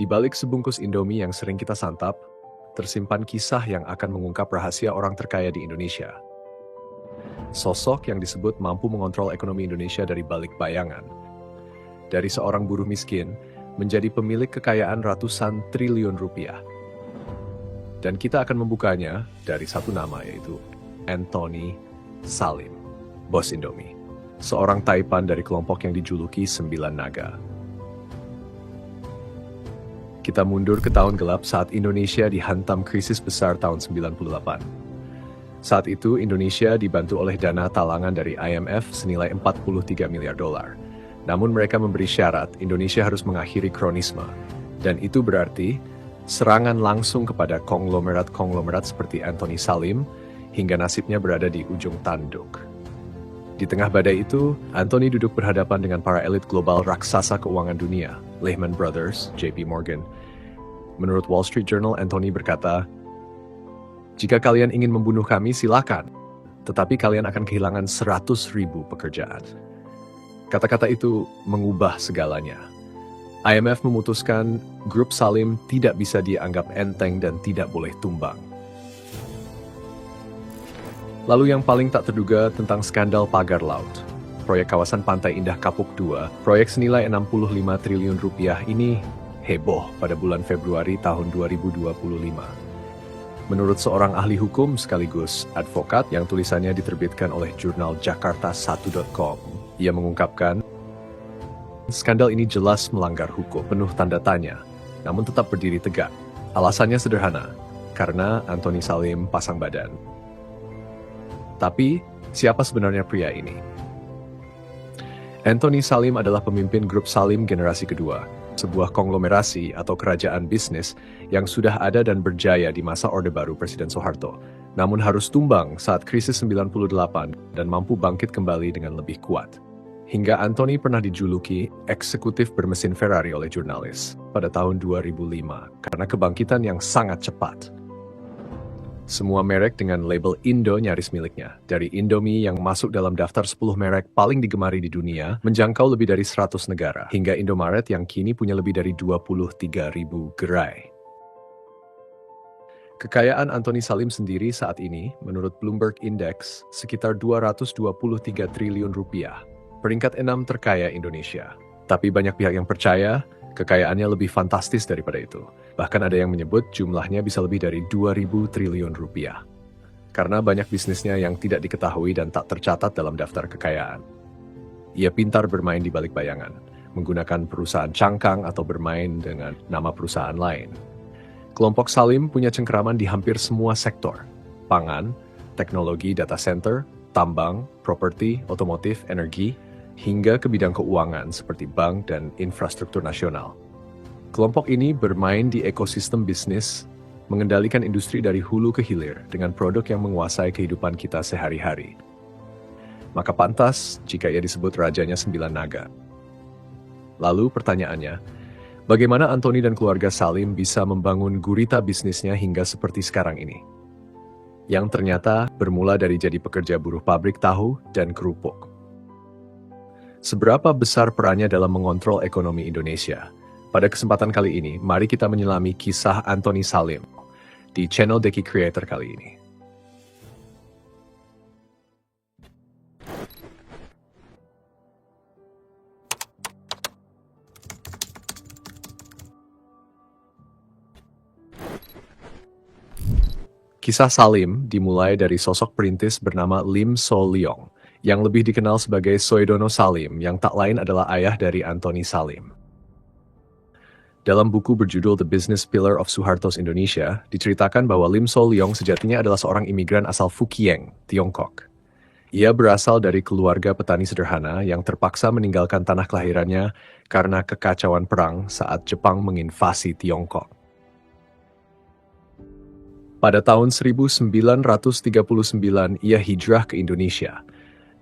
Di balik sebungkus Indomie yang sering kita santap, tersimpan kisah yang akan mengungkap rahasia orang terkaya di Indonesia. Sosok yang disebut mampu mengontrol ekonomi Indonesia dari balik bayangan. Dari seorang buruh miskin, menjadi pemilik kekayaan ratusan triliun rupiah. Dan kita akan membukanya dari satu nama, yaitu Anthony Salim, bos Indomie. Seorang taipan dari kelompok yang dijuluki Sembilan Naga. Kita mundur ke tahun gelap saat Indonesia dihantam krisis besar tahun 98. Saat itu Indonesia dibantu oleh dana talangan dari IMF senilai 43 miliar dolar. Namun mereka memberi syarat Indonesia harus mengakhiri kronisme. Dan itu berarti serangan langsung kepada konglomerat-konglomerat seperti Anthony Salim hingga nasibnya berada di ujung tanduk. Di tengah badai itu, Anthony duduk berhadapan dengan para elit global raksasa keuangan dunia, Lehman Brothers, JP Morgan. Menurut Wall Street Journal, Anthony berkata, "Jika kalian ingin membunuh kami, silakan. Tetapi kalian akan kehilangan 100.000 pekerjaan." Kata-kata itu mengubah segalanya. IMF memutuskan grup Salim tidak bisa dianggap enteng dan tidak boleh tumbang. Lalu yang paling tak terduga tentang skandal pagar laut. Proyek kawasan Pantai Indah Kapuk II, proyek senilai 65 triliun rupiah ini heboh pada bulan Februari tahun 2025. Menurut seorang ahli hukum sekaligus advokat yang tulisannya diterbitkan oleh jurnal Jakarta1.com, ia mengungkapkan, skandal ini jelas melanggar hukum, penuh tanda tanya, namun tetap berdiri tegak. Alasannya sederhana, karena Anthony Salim pasang badan. Tapi, siapa sebenarnya pria ini? Anthony Salim adalah pemimpin grup Salim generasi kedua, sebuah konglomerasi atau kerajaan bisnis yang sudah ada dan berjaya di masa Orde Baru Presiden Soeharto, namun harus tumbang saat krisis 98 dan mampu bangkit kembali dengan lebih kuat. Hingga Anthony pernah dijuluki eksekutif bermesin Ferrari oleh jurnalis pada tahun 2005 karena kebangkitan yang sangat cepat. Semua merek dengan label Indo nyaris miliknya. Dari Indomie yang masuk dalam daftar 10 merek paling digemari di dunia, menjangkau lebih dari 100 negara, hingga Indomaret yang kini punya lebih dari 23.000 gerai. Kekayaan Anthony Salim sendiri saat ini, menurut Bloomberg Index, sekitar 223 triliun rupiah, peringkat 6 terkaya Indonesia. Tapi banyak pihak yang percaya, kekayaannya lebih fantastis daripada itu. Bahkan ada yang menyebut jumlahnya bisa lebih dari 2.000 triliun rupiah. Karena banyak bisnisnya yang tidak diketahui dan tak tercatat dalam daftar kekayaan. Ia pintar bermain di balik bayangan, menggunakan perusahaan cangkang atau bermain dengan nama perusahaan lain. Kelompok Salim punya cengkeraman di hampir semua sektor. Pangan, teknologi data center, tambang, properti, otomotif, energi, hingga ke bidang keuangan seperti bank dan infrastruktur nasional. Kelompok ini bermain di ekosistem bisnis, mengendalikan industri dari hulu ke hilir dengan produk yang menguasai kehidupan kita sehari-hari. Maka pantas jika ia disebut rajanya Sembilan Naga. Lalu pertanyaannya, bagaimana Anthony dan keluarga Salim bisa membangun gurita bisnisnya hingga seperti sekarang ini? Yang ternyata bermula dari jadi pekerja buruh pabrik tahu dan kerupuk. Seberapa besar perannya dalam mengontrol ekonomi Indonesia? Pada kesempatan kali ini, mari kita menyelami kisah Anthony Salim di channel Deki Creator kali ini. Kisah Salim dimulai dari sosok perintis bernama Lim So Leong, yang lebih dikenal sebagai Soedono Salim, yang tak lain adalah ayah dari Anthony Salim. Dalam buku berjudul The Business Pillar of Suharto's Indonesia, diceritakan bahwa Lim So Leong sejatinya adalah seorang imigran asal Fukieng, Tiongkok. Ia berasal dari keluarga petani sederhana yang terpaksa meninggalkan tanah kelahirannya karena kekacauan perang saat Jepang menginvasi Tiongkok. Pada tahun 1939, ia hijrah ke Indonesia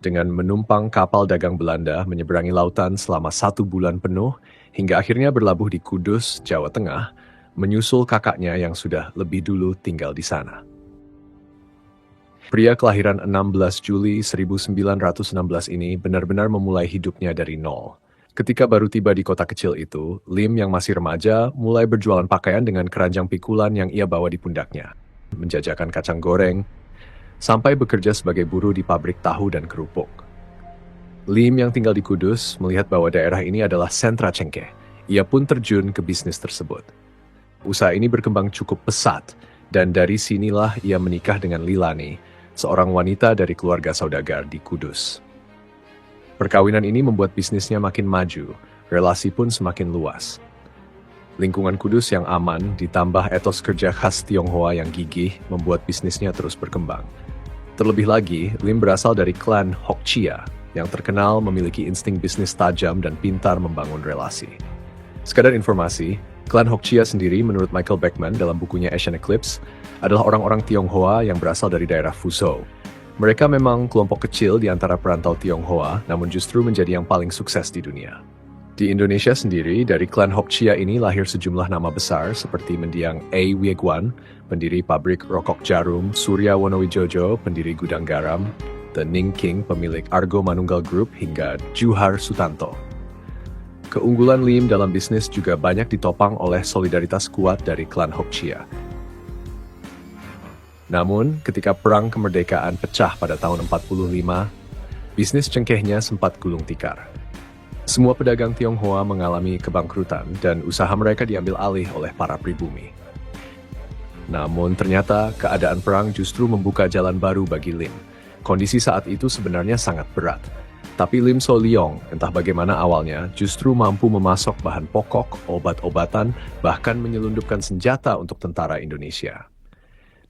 dengan menumpang kapal dagang Belanda menyeberangi lautan selama 1 bulan penuh hingga akhirnya berlabuh di Kudus, Jawa Tengah, menyusul kakaknya yang sudah lebih dulu tinggal di sana. Pria kelahiran 16 Juli 1916 ini benar-benar memulai hidupnya dari nol. Ketika baru tiba di kota kecil itu, Lim yang masih remaja mulai berjualan pakaian dengan keranjang pikulan yang ia bawa di pundaknya, menjajakan kacang goreng, sampai bekerja sebagai buruh di pabrik tahu dan kerupuk. Lim yang tinggal di Kudus melihat bahwa daerah ini adalah sentra cengkeh. Ia pun terjun ke bisnis tersebut. Usaha ini berkembang cukup pesat, dan dari sinilah ia menikah dengan Lilani, seorang wanita dari keluarga saudagar di Kudus. Perkawinan ini membuat bisnisnya makin maju, relasi pun semakin luas. Lingkungan Kudus yang aman ditambah etos kerja khas Tionghoa yang gigih membuat bisnisnya terus berkembang. Terlebih lagi, Lim berasal dari klan Hokchia yang terkenal memiliki insting bisnis tajam dan pintar membangun relasi. Sekadar informasi, klan Hokchia sendiri menurut Michael Beckman dalam bukunya Asian Eclipse adalah orang-orang Tionghoa yang berasal dari daerah Fuzhou. Mereka memang kelompok kecil di antara perantau Tionghoa, namun justru menjadi yang paling sukses di dunia. Di Indonesia sendiri, dari klan Hokchia ini lahir sejumlah nama besar seperti mendiang A. Wieguan, pendiri pabrik rokok jarum, Surya Wonowijojo, pendiri gudang garam, The Ning King, pemilik Argo Manunggal Group, hingga Juhar Sutanto. Keunggulan Lim dalam bisnis juga banyak ditopang oleh solidaritas kuat dari klan Hokchia. Namun, ketika Perang Kemerdekaan pecah pada tahun 45, bisnis cengkehnya sempat gulung tikar. Semua pedagang Tionghoa mengalami kebangkrutan dan usaha mereka diambil alih oleh para pribumi. Namun ternyata keadaan perang justru membuka jalan baru bagi Lim. Kondisi saat itu sebenarnya sangat berat. Tapi Lim So Leong, entah bagaimana awalnya, justru mampu memasok bahan pokok, obat-obatan, bahkan menyelundupkan senjata untuk tentara Indonesia.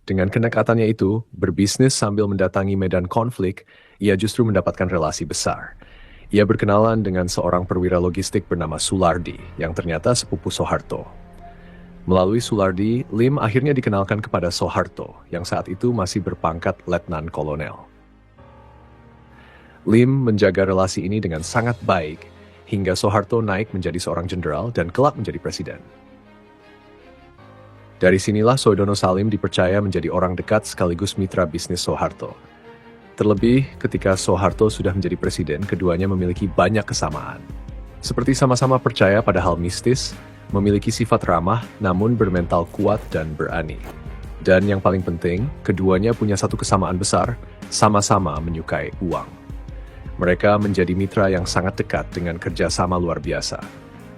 Dengan kenekatannya itu, berbisnis sambil mendatangi medan konflik, ia justru mendapatkan relasi besar. Ia berkenalan dengan seorang perwira logistik bernama Sulardi, yang ternyata sepupu Soeharto. Melalui Sulardi, Lim akhirnya dikenalkan kepada Soeharto, yang saat itu masih berpangkat letnan kolonel. Lim menjaga relasi ini dengan sangat baik, hingga Soeharto naik menjadi seorang jenderal dan kelak menjadi presiden. Dari sinilah Soedono Salim dipercaya menjadi orang dekat sekaligus mitra bisnis Soeharto. Terlebih ketika Soeharto sudah menjadi presiden, keduanya memiliki banyak kesamaan. Seperti sama-sama percaya pada hal mistis, memiliki sifat ramah namun bermental kuat dan berani. Dan yang paling penting, keduanya punya satu kesamaan besar, sama-sama menyukai uang. Mereka menjadi mitra yang sangat dekat dengan kerjasama luar biasa.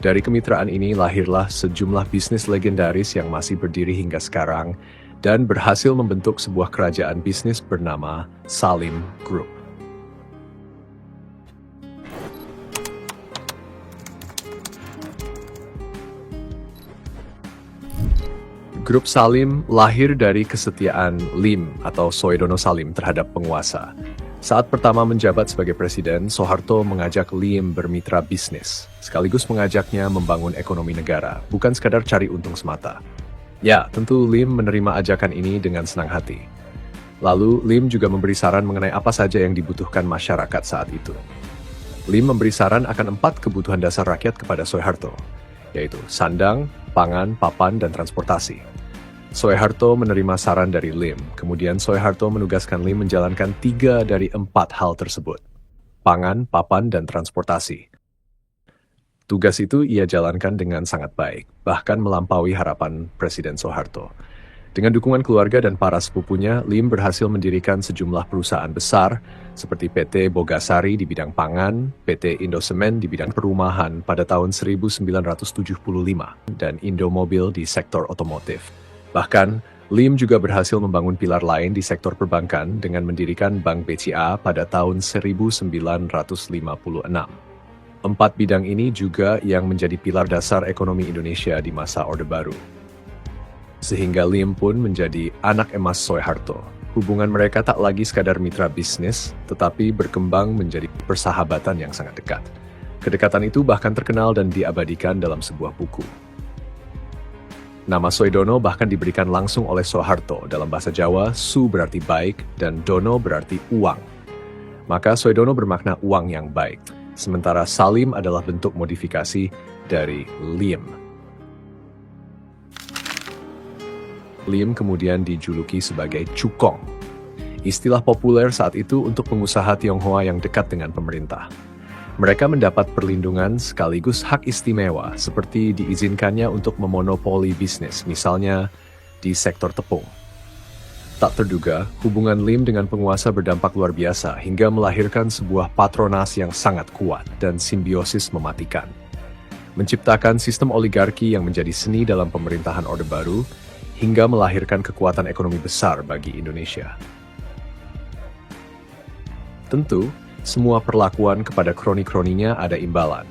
Dari kemitraan ini lahirlah sejumlah bisnis legendaris yang masih berdiri hingga sekarang dan berhasil membentuk sebuah kerajaan bisnis bernama Salim Group. Grup Salim lahir dari kesetiaan Lim atau Soedono Salim terhadap penguasa. Saat pertama menjabat sebagai presiden, Soeharto mengajak Lim bermitra bisnis, sekaligus mengajaknya membangun ekonomi negara, bukan sekadar cari untung semata. Ya, tentu Lim menerima ajakan ini dengan senang hati. Lalu, Lim juga memberi saran mengenai apa saja yang dibutuhkan masyarakat saat itu. Lim memberi saran akan 4 kebutuhan dasar rakyat kepada Soeharto, yaitu sandang, pangan, papan, dan transportasi. Soeharto menerima saran dari Lim, kemudian Soeharto menugaskan Lim menjalankan 3 dari 4 hal tersebut. Pangan, papan, dan transportasi. Tugas itu ia jalankan dengan sangat baik, bahkan melampaui harapan Presiden Soeharto. Dengan dukungan keluarga dan para sepupunya, Lim berhasil mendirikan sejumlah perusahaan besar seperti PT Bogasari di bidang pangan, PT Indosemen di bidang perumahan pada tahun 1975, dan Indomobil di sektor otomotif. Bahkan, Lim juga berhasil membangun pilar lain di sektor perbankan dengan mendirikan Bank BCA pada tahun 1956. 4 bidang ini juga yang menjadi pilar dasar ekonomi Indonesia di masa Orde Baru. Sehingga Lim pun menjadi anak emas Soeharto. Hubungan mereka tak lagi sekadar mitra bisnis, tetapi berkembang menjadi persahabatan yang sangat dekat. Kedekatan itu bahkan terkenal dan diabadikan dalam sebuah buku. Nama Soedono bahkan diberikan langsung oleh Soeharto. Dalam bahasa Jawa, Su berarti baik dan Dono berarti uang. Maka Soedono bermakna uang yang baik. Sementara Salim adalah bentuk modifikasi dari Lim. Lim kemudian dijuluki sebagai Cukong. Istilah populer saat itu untuk pengusaha Tionghoa yang dekat dengan pemerintah. Mereka mendapat perlindungan sekaligus hak istimewa seperti diizinkannya untuk memonopoli bisnis, misalnya di sektor tepung. Tak terduga, hubungan Lim dengan penguasa berdampak luar biasa hingga melahirkan sebuah patronas yang sangat kuat dan simbiosis mematikan. Menciptakan sistem oligarki yang menjadi seni dalam pemerintahan Orde Baru hingga melahirkan kekuatan ekonomi besar bagi Indonesia. Tentu, semua perlakuan kepada kroni-kroninya ada imbalan.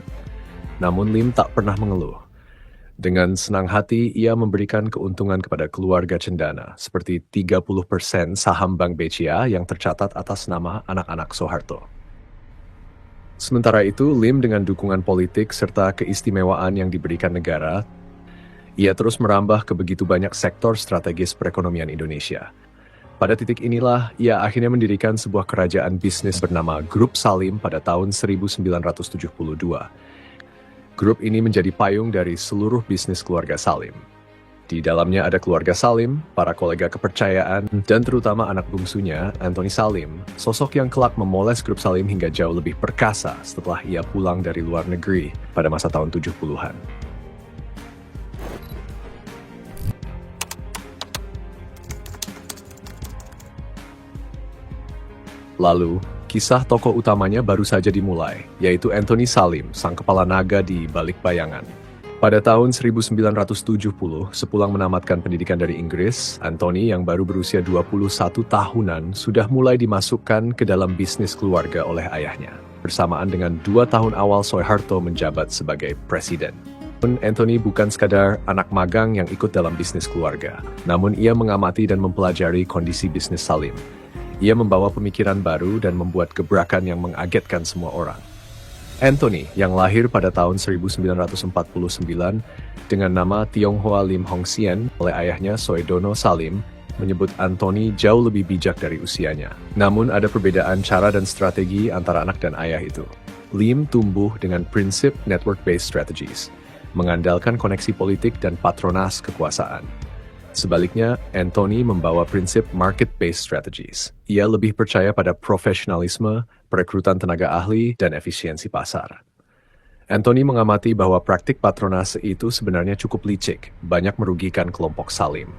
Namun Lim tak pernah mengeluh. Dengan senang hati, ia memberikan keuntungan kepada keluarga cendana, seperti 30% saham Bank BCA yang tercatat atas nama anak-anak Soeharto. Sementara itu, Lim dengan dukungan politik serta keistimewaan yang diberikan negara, ia terus merambah ke begitu banyak sektor strategis perekonomian Indonesia. Pada titik inilah, ia akhirnya mendirikan sebuah kerajaan bisnis bernama Grup Salim pada tahun 1972. Grup ini menjadi payung dari seluruh bisnis keluarga Salim. Di dalamnya ada keluarga Salim, para kolega kepercayaan, dan terutama anak bungsunya, Anthony Salim, sosok yang kelak memoles Grup Salim hingga jauh lebih perkasa setelah ia pulang dari luar negeri pada masa tahun 70-an. Lalu, kisah tokoh utamanya baru saja dimulai, yaitu Anthony Salim, sang kepala naga di balik bayangan. Pada tahun 1970, sepulang menamatkan pendidikan dari Inggris, Anthony yang baru berusia 21 tahunan sudah mulai dimasukkan ke dalam bisnis keluarga oleh ayahnya, bersamaan dengan 2 tahun awal Soeharto menjabat sebagai presiden. Anthony bukan sekadar anak magang yang ikut dalam bisnis keluarga, namun ia mengamati dan mempelajari kondisi bisnis Salim. Ia membawa pemikiran baru dan membuat gebrakan yang mengagetkan semua orang. Anthony, yang lahir pada tahun 1949 dengan nama Tionghoa Lim Hong Sien oleh ayahnya Soedono Salim, menyebut Anthony jauh lebih bijak dari usianya. Namun ada perbedaan cara dan strategi antara anak dan ayah itu. Lim tumbuh dengan prinsip network-based strategies, mengandalkan koneksi politik dan patronas kekuasaan. Sebaliknya, Anthony membawa prinsip market-based strategies. Ia lebih percaya pada profesionalisme, perekrutan tenaga ahli, dan efisiensi pasar. Anthony mengamati bahwa praktik patronase itu sebenarnya cukup licik, banyak merugikan kelompok Salim.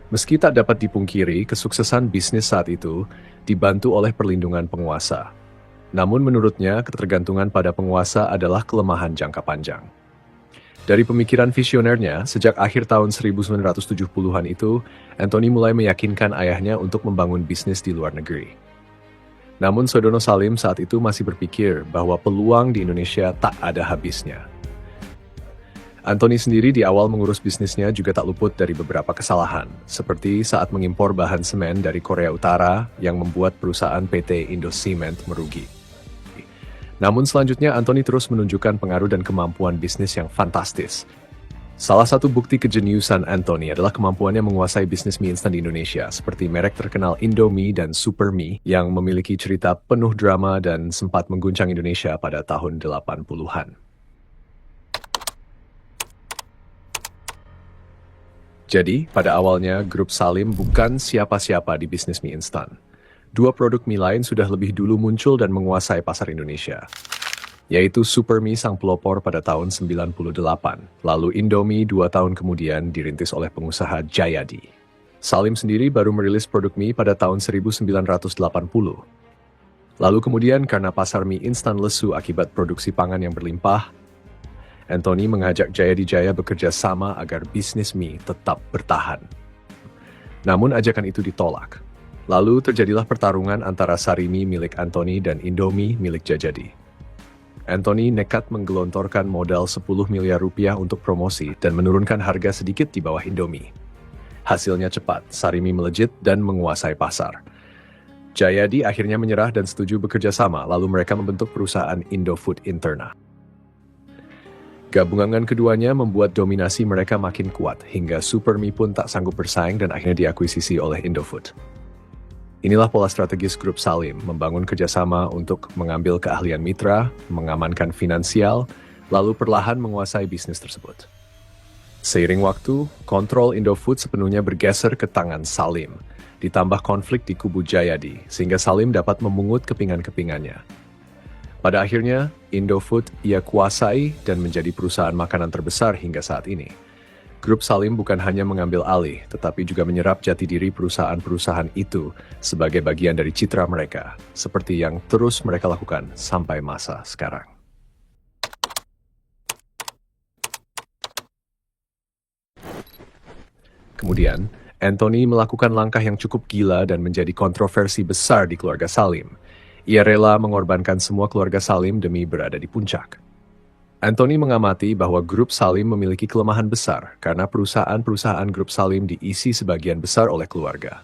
Meski tak dapat dipungkiri, kesuksesan bisnis saat itu dibantu oleh perlindungan penguasa. Namun menurutnya, ketergantungan pada penguasa adalah kelemahan jangka panjang. Dari pemikiran visionernya, sejak akhir tahun 1970-an itu, Anthony mulai meyakinkan ayahnya untuk membangun bisnis di luar negeri. Namun Soedono Salim saat itu masih berpikir bahwa peluang di Indonesia tak ada habisnya. Anthony sendiri di awal mengurus bisnisnya juga tak luput dari beberapa kesalahan, seperti saat mengimpor bahan semen dari Korea Utara yang membuat perusahaan PT Indocement merugi. Namun selanjutnya Anthony terus menunjukkan pengaruh dan kemampuan bisnis yang fantastis. Salah satu bukti kejeniusan Anthony adalah kemampuannya menguasai bisnis mie instan di Indonesia, seperti merek terkenal Indomie dan Super Mie yang memiliki cerita penuh drama dan sempat mengguncang Indonesia pada tahun 80-an. Jadi, pada awalnya Grup Salim bukan siapa-siapa di bisnis mie instan. 2 produk mie lain sudah lebih dulu muncul dan menguasai pasar Indonesia, yaitu Super Mie sang pelopor pada tahun 98, lalu Indomie 2 tahun kemudian dirintis oleh pengusaha Jayadi. Salim sendiri baru merilis produk mie pada tahun 1980. Lalu kemudian karena pasar mie instan lesu akibat produksi pangan yang berlimpah, Anthony mengajak Jayadi Jaya bekerja sama agar bisnis mie tetap bertahan. Namun ajakan itu ditolak. Lalu terjadilah pertarungan antara Sarimi milik Anthony dan Indomie milik Jayadi. Anthony nekat menggelontorkan modal 10 miliar rupiah untuk promosi dan menurunkan harga sedikit di bawah Indomie. Hasilnya cepat, Sarimi melejit dan menguasai pasar. Jayadi akhirnya menyerah dan setuju bekerja sama, lalu mereka membentuk perusahaan Indofood Interna. Gabungan keduanya membuat dominasi mereka makin kuat, hingga Super Mie pun tak sanggup bersaing dan akhirnya diakuisisi oleh Indofood. Inilah pola strategis Grup Salim, membangun kerjasama untuk mengambil keahlian mitra, mengamankan finansial, lalu perlahan menguasai bisnis tersebut. Seiring waktu, kontrol Indofood sepenuhnya bergeser ke tangan Salim, ditambah konflik di kubu Jayadi, sehingga Salim dapat memungut kepingan-kepingannya. Pada akhirnya, Indofood ia kuasai dan menjadi perusahaan makanan terbesar hingga saat ini. Grup Salim bukan hanya mengambil alih, tetapi juga menyerap jati diri perusahaan-perusahaan itu sebagai bagian dari citra mereka, seperti yang terus mereka lakukan sampai masa sekarang. Kemudian, Anthony melakukan langkah yang cukup gila dan menjadi kontroversi besar di keluarga Salim. Ia rela mengorbankan semua keluarga Salim demi berada di puncak. Anthony mengamati bahwa grup Salim memiliki kelemahan besar karena perusahaan-perusahaan grup Salim diisi sebagian besar oleh keluarga.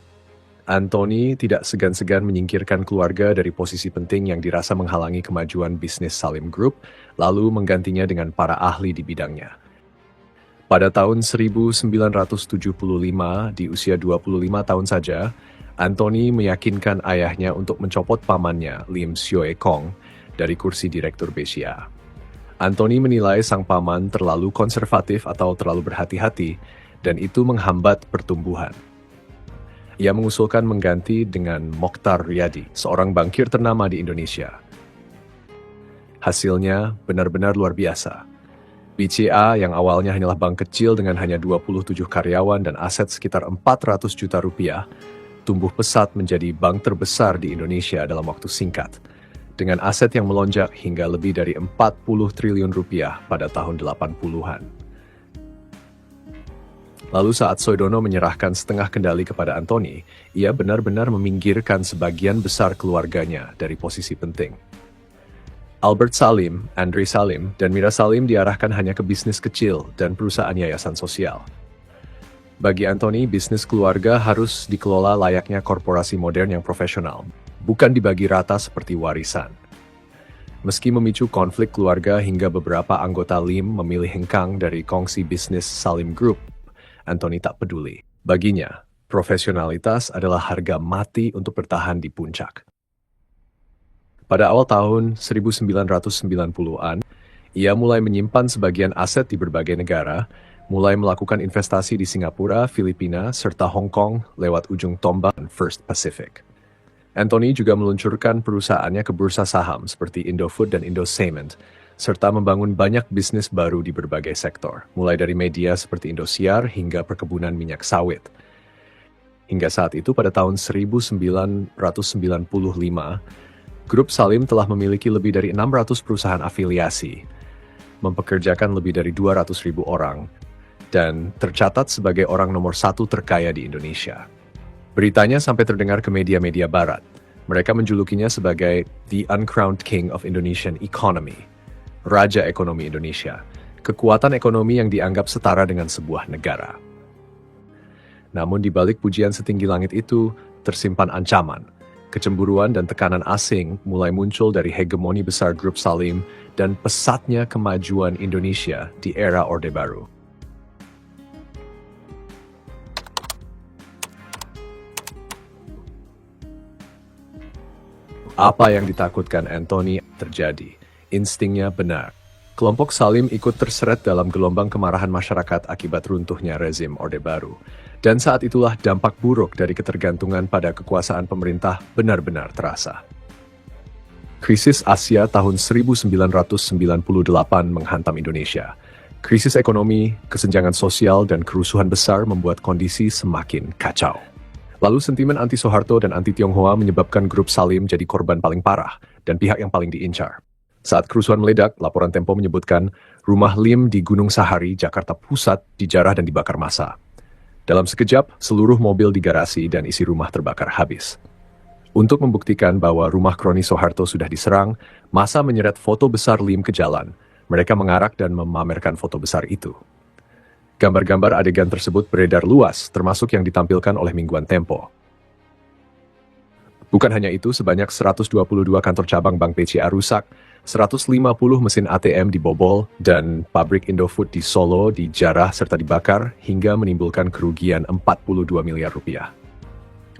Anthony tidak segan-segan menyingkirkan keluarga dari posisi penting yang dirasa menghalangi kemajuan bisnis Salim Group, lalu menggantinya dengan para ahli di bidangnya. Pada tahun 1975, di usia 25 tahun saja, Anthony meyakinkan ayahnya untuk mencopot pamannya, Lim Sioe Kong, dari kursi direktur BCA. Anthony menilai sang paman terlalu konservatif atau terlalu berhati-hati, dan itu menghambat pertumbuhan. Ia mengusulkan mengganti dengan Mokhtar Riyadi, seorang bankir ternama di Indonesia. Hasilnya benar-benar luar biasa. BCA yang awalnya hanyalah bank kecil dengan hanya 27 karyawan dan aset sekitar 400 juta rupiah, tumbuh pesat menjadi bank terbesar di Indonesia dalam waktu singkat, dengan aset yang melonjak hingga lebih dari 40 triliun rupiah pada tahun 80-an. Lalu saat Soedono menyerahkan setengah kendali kepada Anthony, ia benar-benar meminggirkan sebagian besar keluarganya dari posisi penting. Albert Salim, Andre Salim, dan Mira Salim diarahkan hanya ke bisnis kecil dan perusahaan yayasan sosial. Bagi Anthony, bisnis keluarga harus dikelola layaknya korporasi modern yang profesional, bukan dibagi rata seperti warisan. Meski memicu konflik keluarga hingga beberapa anggota Lim memilih hengkang dari kongsi bisnis Salim Group, Anthony tak peduli. Baginya, profesionalitas adalah harga mati untuk bertahan di puncak. Pada awal tahun 1990-an, ia mulai menyimpan sebagian aset di berbagai negara, mulai melakukan investasi di Singapura, Filipina, serta Hong Kong lewat ujung tombak First Pacific. Anthony juga meluncurkan perusahaannya ke bursa saham seperti Indofood dan Indocement, serta membangun banyak bisnis baru di berbagai sektor, mulai dari media seperti Indosiar hingga perkebunan minyak sawit. Hingga saat itu pada tahun 1995, Grup Salim telah memiliki lebih dari 600 perusahaan afiliasi, mempekerjakan lebih dari 200.000 orang, dan tercatat sebagai orang nomor 1 terkaya di Indonesia. Beritanya sampai terdengar ke media-media barat. Mereka menjulukinya sebagai The Uncrowned King of Indonesian Economy, Raja Ekonomi Indonesia, kekuatan ekonomi yang dianggap setara dengan sebuah negara. Namun di balik pujian setinggi langit itu, tersimpan ancaman. Kecemburuan dan tekanan asing mulai muncul dari hegemoni besar Grup Salim dan pesatnya kemajuan Indonesia di era Orde Baru. Apa yang ditakutkan Anthony terjadi. Instingnya benar. Kelompok Salim ikut terseret dalam gelombang kemarahan masyarakat akibat runtuhnya rezim Orde Baru. Dan saat itulah dampak buruk dari ketergantungan pada kekuasaan pemerintah benar-benar terasa. Krisis Asia tahun 1998 menghantam Indonesia. Krisis ekonomi, kesenjangan sosial, dan kerusuhan besar membuat kondisi semakin kacau. Lalu sentimen anti-Soeharto dan anti-Tionghoa menyebabkan Grup Salim jadi korban paling parah dan pihak yang paling diincar. Saat kerusuhan meledak, laporan Tempo menyebutkan rumah Lim di Gunung Sahari, Jakarta Pusat dijarah dan dibakar massa. Dalam sekejap, seluruh mobil di garasi dan isi rumah terbakar habis. Untuk membuktikan bahwa rumah kroni Soeharto sudah diserang, massa menyeret foto besar Lim ke jalan. Mereka mengarak dan memamerkan foto besar itu. Gambar-gambar adegan tersebut beredar luas, termasuk yang ditampilkan oleh mingguan Tempo. Bukan hanya itu, sebanyak 122 kantor cabang Bank BCA rusak, 150 mesin ATM dibobol, dan pabrik Indofood di Solo dijarah serta dibakar hingga menimbulkan kerugian 42 miliar rupiah.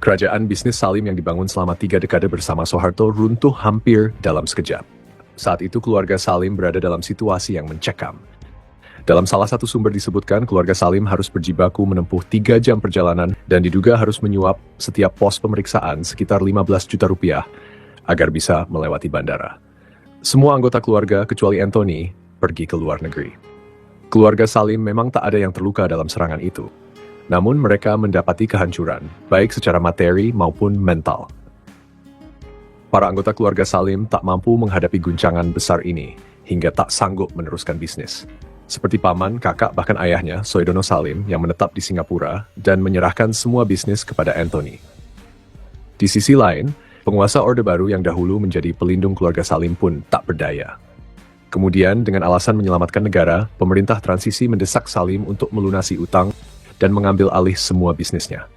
Kerajaan bisnis Salim yang dibangun selama 3 dekade bersama Soeharto runtuh hampir dalam sekejap. Saat itu keluarga Salim berada dalam situasi yang mencekam. Dalam salah satu sumber disebutkan keluarga Salim harus berjibaku menempuh 3 jam perjalanan dan diduga harus menyuap setiap pos pemeriksaan sekitar 15 juta rupiah agar bisa melewati bandara. Semua anggota keluarga kecuali Anthony pergi ke luar negeri. Keluarga Salim memang tak ada yang terluka dalam serangan itu. Namun mereka mendapati kehancuran, baik secara materi maupun mental. Para anggota keluarga Salim tak mampu menghadapi guncangan besar ini, hingga tak sanggup meneruskan bisnis. Seperti paman, kakak, bahkan ayahnya, Soedono Salim, yang menetap di Singapura dan menyerahkan semua bisnis kepada Anthony. Di sisi lain, penguasa Orde Baru yang dahulu menjadi pelindung keluarga Salim pun tak berdaya. Kemudian, dengan alasan menyelamatkan negara, pemerintah transisi mendesak Salim untuk melunasi utang dan mengambil alih semua bisnisnya.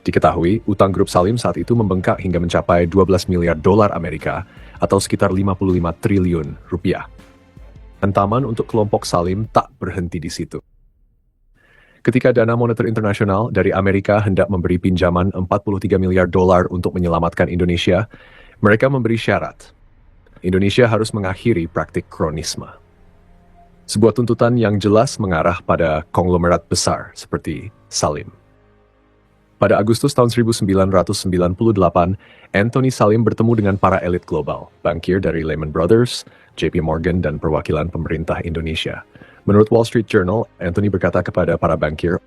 Diketahui, utang grup Salim saat itu membengkak hingga mencapai 12 miliar dolar Amerika atau sekitar 55 triliun rupiah. Hantaman untuk kelompok Salim tak berhenti di situ. Ketika Dana Moneter Internasional dari Amerika hendak memberi pinjaman 43 miliar dolar untuk menyelamatkan Indonesia, mereka memberi syarat. Indonesia harus mengakhiri praktik kronisme. Sebuah tuntutan yang jelas mengarah pada konglomerat besar seperti Salim. Pada Agustus tahun 1998, Anthony Salim bertemu dengan para elit global, bankir dari Lehman Brothers, JP Morgan, dan perwakilan pemerintah Indonesia. Menurut Wall Street Journal, Anthony berkata kepada para bankir,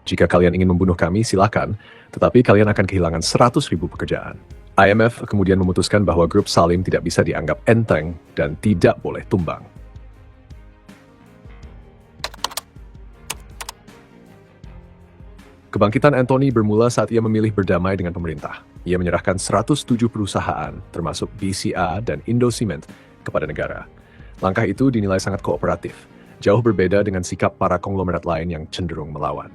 "Jika kalian ingin membunuh kami, silakan, tetapi kalian akan kehilangan 100.000 pekerjaan." IMF kemudian memutuskan bahwa grup Salim tidak bisa dianggap enteng dan tidak boleh tumbang. Kebangkitan Anthony bermula saat ia memilih berdamai dengan pemerintah. Ia menyerahkan 107 perusahaan, termasuk BCA dan Indocement, kepada negara. Langkah itu dinilai sangat kooperatif, jauh berbeda dengan sikap para konglomerat lain yang cenderung melawan.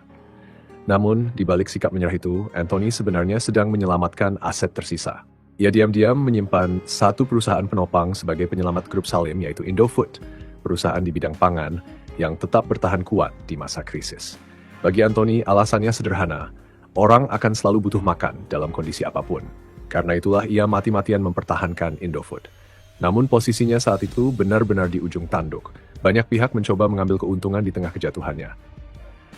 Namun, di balik sikap menyerah itu, Anthony sebenarnya sedang menyelamatkan aset tersisa. Ia diam-diam menyimpan satu perusahaan penopang sebagai penyelamat grup Salim, yaitu Indofood, perusahaan di bidang pangan yang tetap bertahan kuat di masa krisis. Bagi Anthony, alasannya sederhana. Orang akan selalu butuh makan dalam kondisi apapun. Karena itulah ia mati-matian mempertahankan Indofood. Namun posisinya saat itu benar-benar di ujung tanduk. Banyak pihak mencoba mengambil keuntungan di tengah kejatuhannya.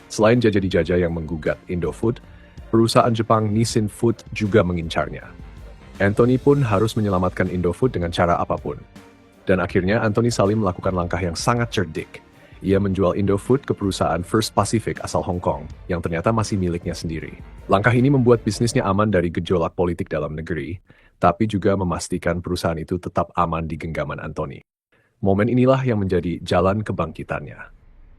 Selain jaja-jaja yang menggugat Indofood, perusahaan Jepang Nissin Food juga mengincarnya. Anthony pun harus menyelamatkan Indofood dengan cara apapun. Dan akhirnya Anthony Salim melakukan langkah yang sangat cerdik. Ia menjual Indofood ke perusahaan First Pacific asal Hong Kong, yang ternyata masih miliknya sendiri. Langkah ini membuat bisnisnya aman dari gejolak politik dalam negeri, tapi juga memastikan perusahaan itu tetap aman di genggaman Anthony. Momen inilah yang menjadi jalan kebangkitannya.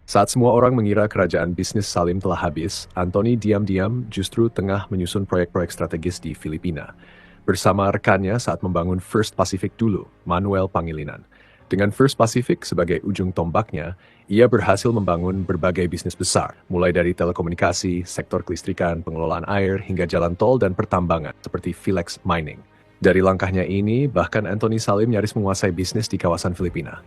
Saat semua orang mengira kerajaan bisnis Salim telah habis, Anthony diam-diam justru tengah menyusun proyek-proyek strategis di Filipina, bersama rekannya saat membangun First Pacific dulu, Manuel Pangilinan. Dengan First Pacific sebagai ujung tombaknya, ia berhasil membangun berbagai bisnis besar, mulai dari telekomunikasi, sektor kelistrikan, pengelolaan air, hingga jalan tol dan pertambangan, seperti Philex Mining. Dari langkahnya ini, bahkan Anthony Salim nyaris menguasai bisnis di kawasan Filipina.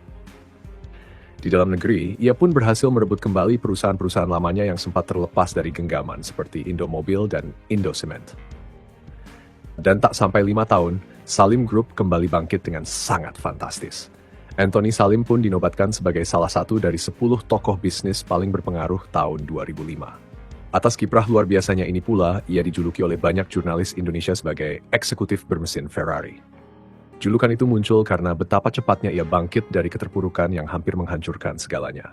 Di dalam negeri, ia pun berhasil merebut kembali perusahaan-perusahaan lamanya yang sempat terlepas dari genggaman, seperti Indomobil dan Indocement. Dan tak sampai 5 tahun, Salim Group kembali bangkit dengan sangat fantastis. Anthony Salim pun dinobatkan sebagai salah satu dari 10 tokoh bisnis paling berpengaruh tahun 2005. Atas kiprah luar biasanya ini pula, ia dijuluki oleh banyak jurnalis Indonesia sebagai eksekutif bermesin Ferrari. Julukan itu muncul karena betapa cepatnya ia bangkit dari keterpurukan yang hampir menghancurkan segalanya.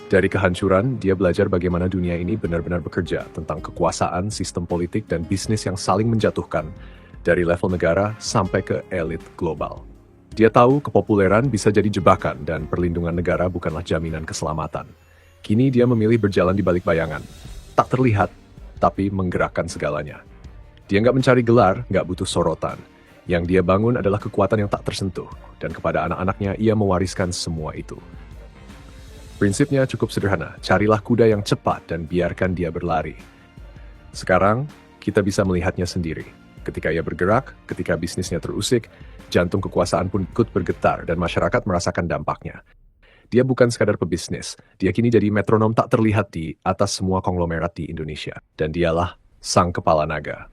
Dari kehancuran, dia belajar bagaimana dunia ini benar-benar bekerja tentang kekuasaan, sistem politik, dan bisnis yang saling menjatuhkan, dari level negara sampai ke elit global. Dia tahu kepopuleran bisa jadi jebakan dan perlindungan negara bukanlah jaminan keselamatan. Kini dia memilih berjalan di balik bayangan. Tak terlihat, tapi menggerakkan segalanya. Dia nggak mencari gelar, nggak butuh sorotan. Yang dia bangun adalah kekuatan yang tak tersentuh, dan kepada anak-anaknya ia mewariskan semua itu. Prinsipnya cukup sederhana, carilah kuda yang cepat dan biarkan dia berlari. Sekarang, kita bisa melihatnya sendiri. Ketika ia bergerak, ketika bisnisnya terusik, jantung kekuasaan pun ikut bergetar dan masyarakat merasakan dampaknya. Dia bukan sekadar pebisnis, dia kini jadi metronom tak terlihat di atas semua konglomerat di Indonesia. Dan dialah sang kepala naga.